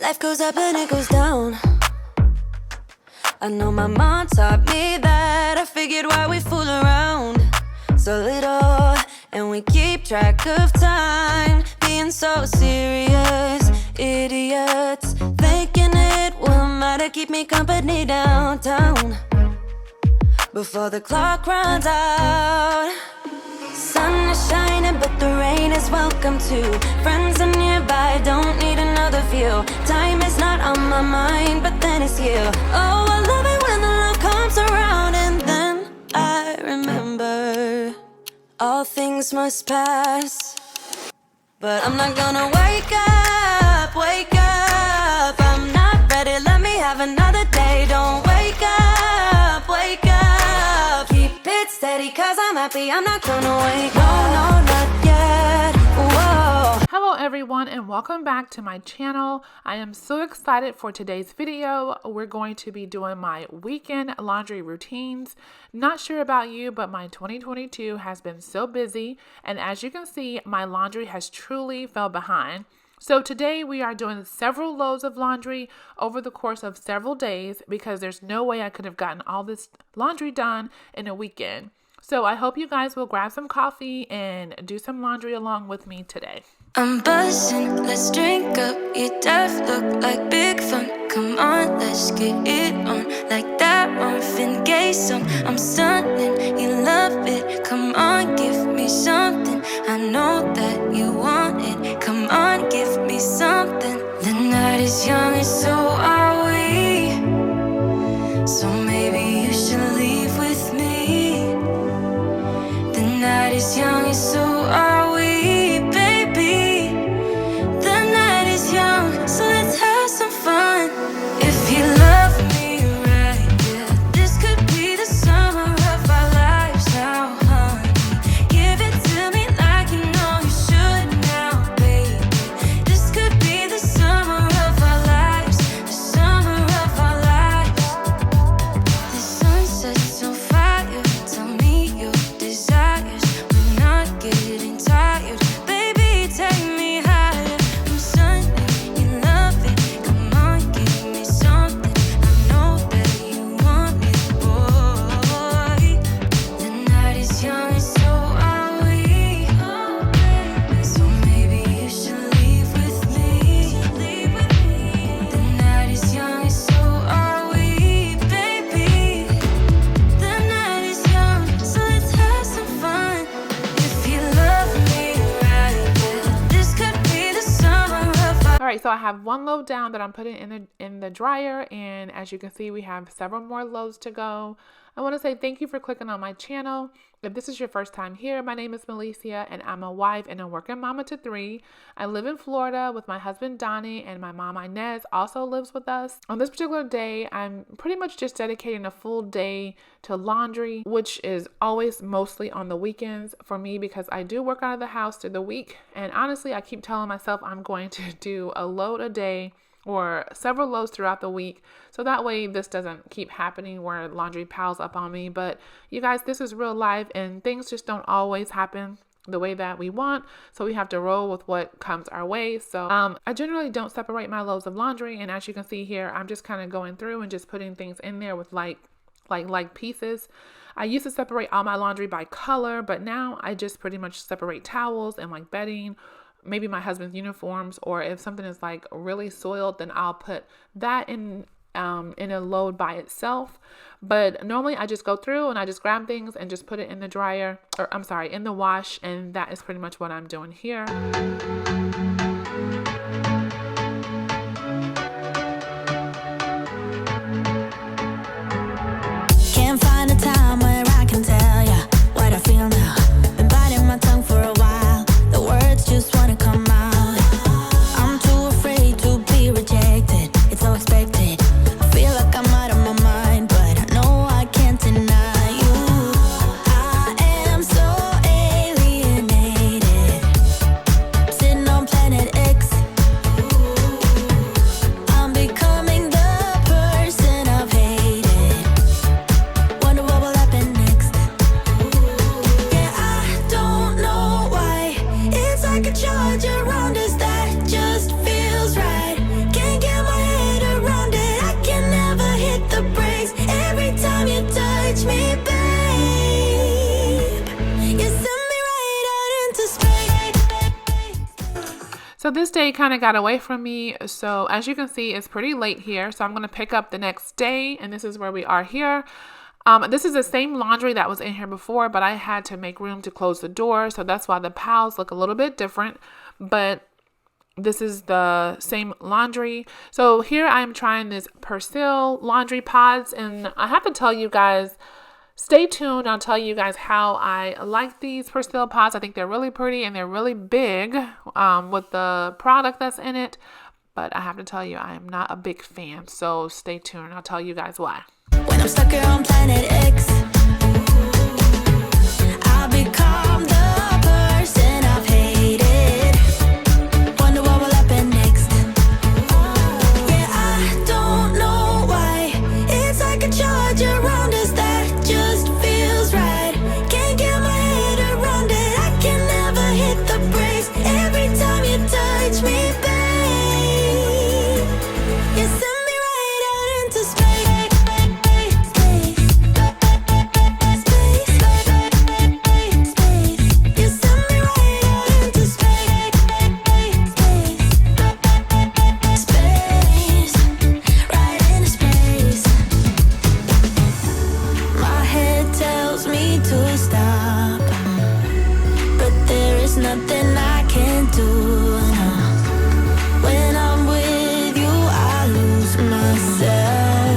Life goes up and it goes down. I know my mom taught me that. I figured why we fool around so little, and we keep track of time, being so serious. Idiots thinking it will matter, keep me company downtown before the clock runs out. Sun is shining, but the rain is welcome too. Friends are nearby, don't need another view. Time is not on my mind, but then it's you. Oh, I love it when the love comes around, and then I remember all things must pass. But I'm not gonna wake up, wake up. I'm not ready, let me have another day. Don't wake up, wake up. Keep it steady, cause I'm happy, I'm not gonna wake up. No, not yet, whoa. Hello everyone, and welcome back to my channel. I am so excited for today's video. We're going to be doing my weekend laundry routines. Not sure about you, but my 2022 has been so busy, and as you can see, my laundry has truly fell behind. So today we are doing several loads of laundry over the course of several days because there's no way I could have gotten all this laundry done in a weekend. So I hope you guys will grab some coffee and do some laundry along with me today. I'm buzzing, let's drink up. Your death look like big fun. Come on, let's get it on. Like that Marvin Gaye song. I'm stunning, you love it. Come on, give me something. I know that you want it. Come on, give me something. The night is young and so are we. So maybe you should leave with me. The night is young and so are we, baby. The night is young, so let's have some fun. If you love me right, yeah, this could be the summer of our lives now, honey. Give it to me like you know you should now, baby. This could be the summer of our lives, the summer of our lives. The sunset's on fire, tell me your desires. We're not getting tired, baby, take me higher. I'm sunny, you love it, come on, give me something. I know that you want it, boy. The night is young and so are we. So maybe you should leave with me. The night is young and so are we, baby. The night is young, so let's have some fun. If you love me right, yeah, this could be the summer of our. All right, so I have one load down that I'm putting in the dryer, and as you can see, we have several more loads to go. I want to say thank you for clicking on my channel. If this is your first time here, my name is Melessia, and I'm a wife and a working mama to 3. I live in Florida with my husband Donnie, and my mom Inez also lives with us. On this particular day, I'm pretty much just dedicating a full day to laundry, which is always mostly on the weekends for me because I do work out of the house through the week. And honestly, I keep telling myself I'm going to do a load a day or several loads throughout the week, so that way this doesn't keep happening where laundry piles up on me. But you guys, this is real life and things just don't always happen the way that we want, so we have to roll with what comes our way. So I generally don't separate my loads of laundry, and as you can see here, I'm just kind of going through and just putting things in there with like pieces. I used to separate all my laundry by color, but now I just pretty much separate towels and like bedding, maybe my husband's uniforms, or if something is like really soiled, then I'll put that in a load by itself. But normally I just go through and I just grab things and just put it in the dryer, or I'm sorry, in the wash, and that is pretty much what I'm doing here. Can't find a time where I can tell ya what I feel now. Been biting my tongue for a while, the words just wanna come out. I'm too afraid to be rejected, it's so expected. I feel like I'm out of my mind, but I know I can't deny you. I am so alienated, sitting So this day kind of got away from me. So as you can see, it's pretty late here. So I'm going to pick up the next day, and this is where we are here. This is the same laundry that was in here before, but I had to make room to close the door. So that's why the piles look a little bit different, but this is the same laundry. So here I'm trying this Persil laundry pods, and I have to tell you guys, stay tuned. I'll tell you guys how I like these Persil pods. I think they're really pretty and they're really big with the product that's in it. But I have to tell you, I am not a big fan. So stay tuned. I'll tell you guys why. When I'm stuck here on planet X, I'll become the person I've hated. Wonder what will happen next. Yeah, I don't know why. It's like a charge around us that just feels right. Can't get my head around it. I can never hit the brakes. Every time you touch me, babe, you send me right out into space. Nothing I can do now. When I'm with you, I lose myself.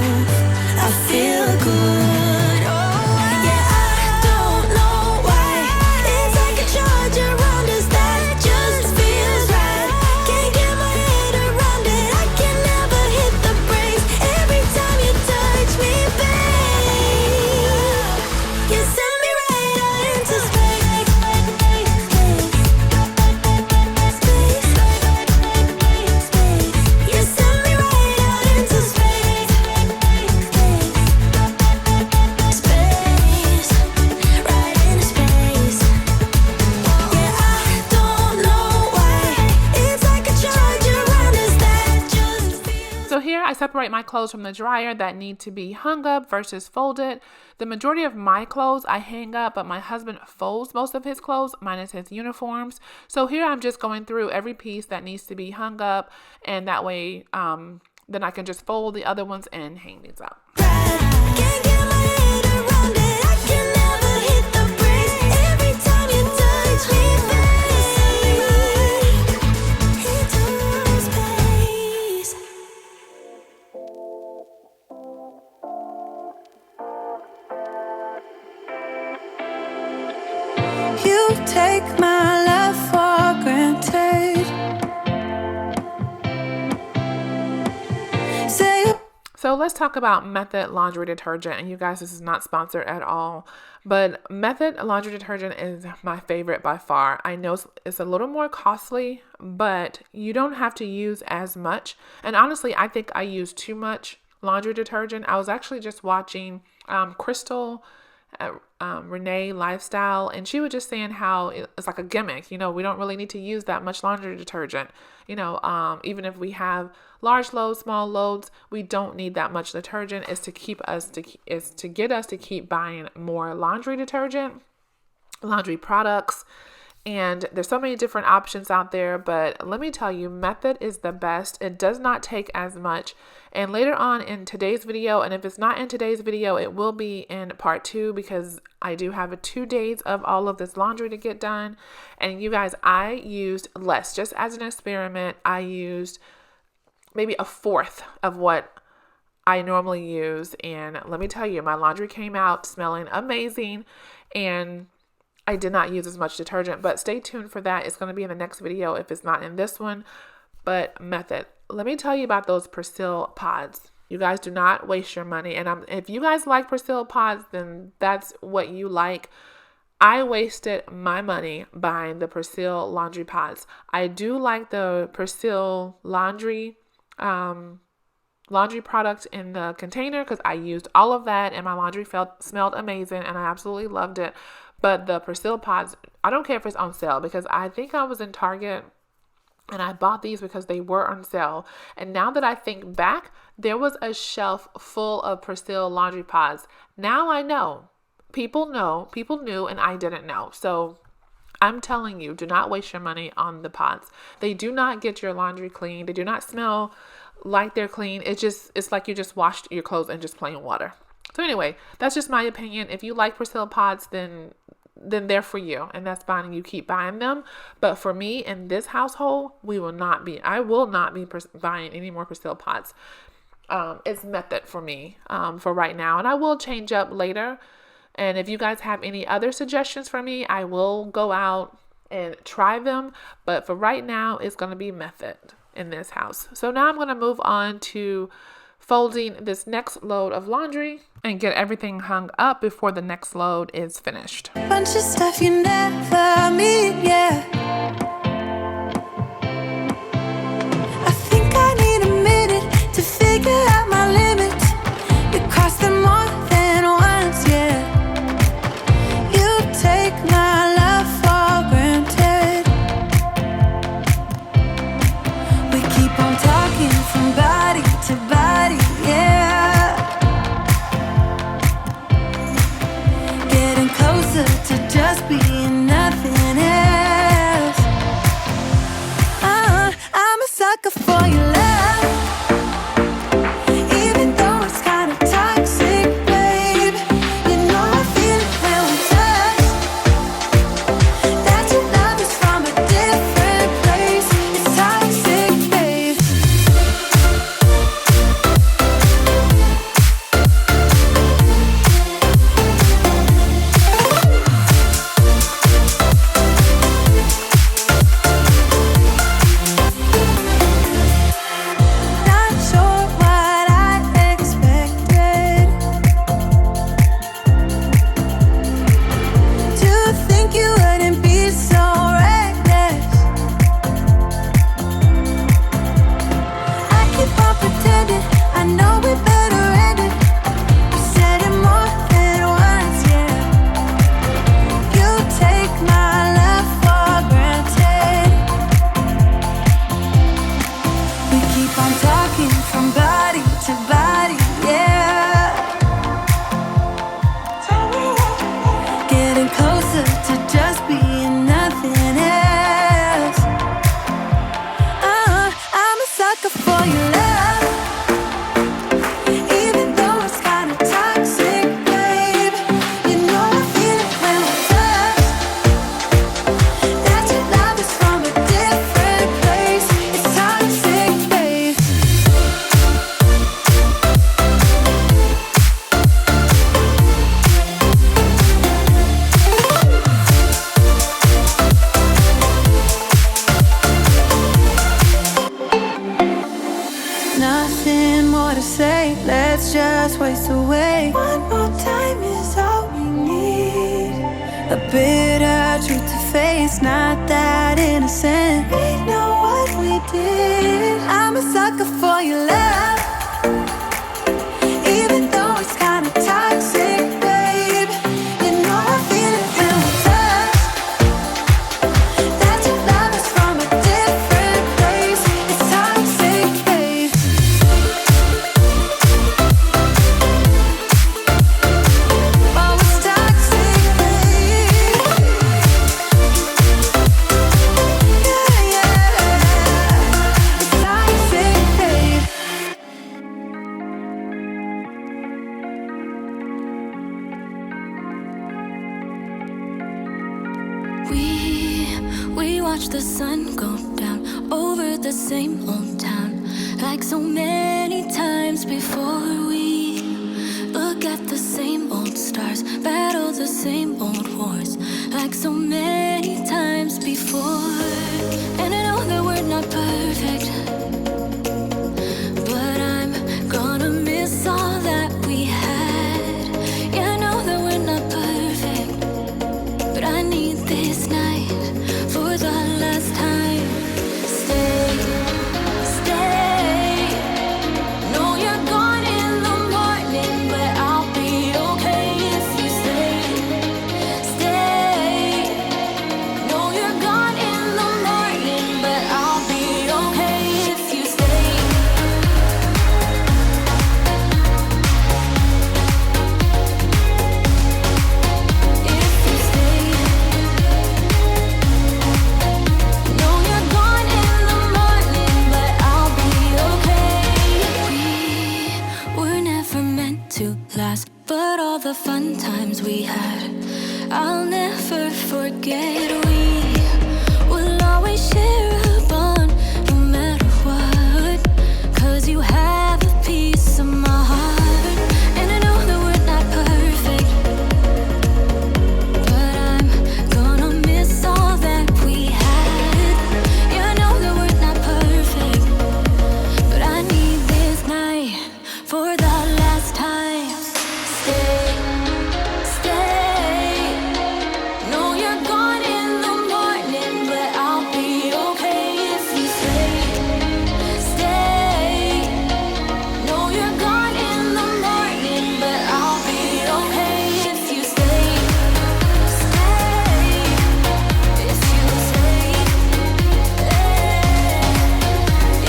I feel good. Oh, yeah, I don't know why. It's like a charge around us that just feels right. Can't get my head around it. I can never hit the brakes. Every time you touch me, babe, you send me right out into space. I separate my clothes from the dryer that need to be hung up versus folded. The majority of my clothes I hang up, but my husband folds most of his clothes, minus his uniforms. So here I'm just going through every piece that needs to be hung up, and that way then I can just fold the other ones and hang these up. Can't get my head around it. I can never hit the brakes. Every time you touch me, babe, into space. You take my love for granted. So let's talk about Method laundry detergent. And you guys, this is not sponsored at all, but Method laundry detergent is my favorite by far. I know it's a little more costly, but you don't have to use as much. And honestly, I think I use too much laundry detergent. I was actually just watching Crystal Renee Lifestyle, and she was just saying how it's like a gimmick. You know, we don't really need to use that much laundry detergent. You know, even if we have large loads, small loads, we don't need that much detergent. Is to get us to keep buying more laundry detergent, laundry products. And there's so many different options out there, but let me tell you, Method is the best. It does not take as much. And later on in today's video, and if it's not in today's video, it will be in part 2, because I do have 2 days of all of this laundry to get done. And you guys, I used less. Just as an experiment, I used maybe 1/4 of what I normally use. And let me tell you, my laundry came out smelling amazing, and I did not use as much detergent, but stay tuned for that. It's going to be in the next video if it's not in this one. But Method, let me tell you about those Persil pods. You guys, do not waste your money. And if you guys like Persil pods, then that's what you like. I wasted my money buying the Persil laundry pods. I do like the Persil laundry product in the container, because I used all of that and my laundry smelled amazing and I absolutely loved it. But the Persil pods, I don't care if it's on sale, because I think I was in Target and I bought these because they were on sale. And now that I think back, there was a shelf full of Persil laundry pods. Now I know. People knew, and I didn't know. So I'm telling you, do not waste your money on the pods. They do not get your laundry clean. They do not smell like they're clean. It's like you just washed your clothes in just plain water. So anyway, that's just my opinion. If you like Persil pods, then they're for you, and that's fine, and you keep buying them. But for me in this household, I will not be buying any more Persil pods. It's method for me for right now, and I will change up later. And if you guys have any other suggestions for me, I will go out and try them. But for right now, it's going to be method in this house. So now I'm going to move on to folding this next load of laundry and get everything hung up before the next load is finished. Bunch of stuff you never meet, yeah. I think I need a minute to figure out my limits. You cross them more than once, yeah. You take my love for granted. We keep on talking from body to body, yeah. Getting closer to just being nothing else. I'm a sucker for your love, even though it's kind of toxic, babe. You know I feel it when we touch, that your love is from a different place. It's toxic, babe. Not sure what I expected. To think you wouldn't be so reckless. I keep on pretending I know we better end it. I said it more than once, yeah. You take my love for granted. We keep on talking from body to body, yeah. Getting closer to just being nothing else. I'm a sucker for your love, even though it's kind of toxic, babe. You know I feel it when we touch, that your love is from a different place. It's toxic, babe. Nothing more to say, let's just waste away. One more time is all we need. A bitter truth to face, not that innocent. We know what we did. I'm a sucker for your love, even though it's kind of toxic, babe. You know I feel it when we touch, that your love is from a different place. It's toxic, babe. Oh, it's toxic, babe. Yeah, yeah. It's toxic, babe. We watch the sun go down over the same old town, like so many times before. We look at the same old stars, battle the same old wars, like so many times before. And I know that we're not perfect, but I'm gonna miss all that we had. Yeah, I know that we're not perfect, but I need this night for the last time. Stay, stay. Know you're gone in the morning, but I'll be okay if you stay, stay. Know you're gone in the the fun times we had. I'll never forget. We will always share a bond, no matter what. 'Cause you have a piece of my heart. And I know that we're not perfect, but I'm gonna miss all that we had. Yeah, I know that we're not perfect, but I need this night for the last time. Stay, stay. No, you're gone in the morning, but I'll be okay if you stay. Stay. No, you're gone in the morning, but I'll be okay if you stay. Stay. If you stay.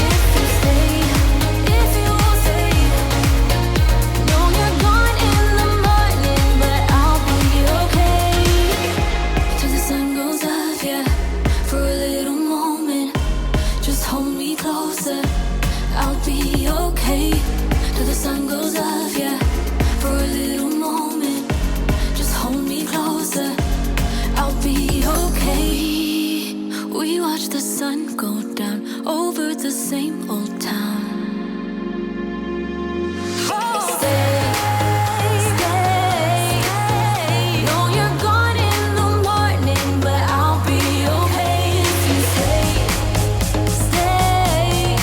If you stay. If you stay. No, you're gone in the morning, but I'll be okay. Till the sun goes up, yeah, for a little moment. Just hold me closer, I'll be okay. Till the sun goes up, yeah, for a little moment. Just hold me closer, I'll be okay. We watch the sun go down over the same old town. Stay, stay. No, you're gone in the morning, but I'll be okay if you stay. Stay.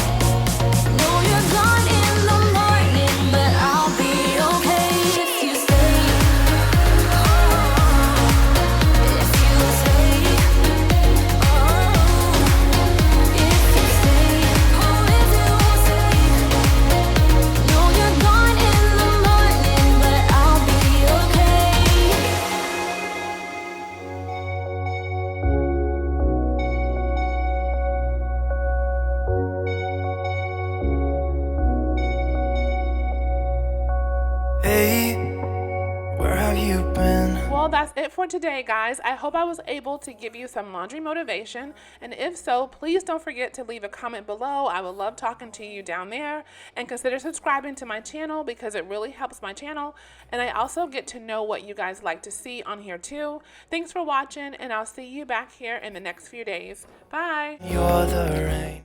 No, you're gone in the morning, but I'll be okay if you stay. If you stay. If you stay. Oh, if you stay. No, you're gone in the morning, but I'll be okay. Hey, where have you been? Well, that's it for today, guys. I hope I was able to give you some laundry motivation. And if so, please don't forget to leave a comment below. I would love talking to you down there. And consider subscribing to my channel because it really helps my channel. And I also get to know what you guys like to see on here too. Thanks for watching, and I'll see you back here in the next few days. Bye. You're the rain.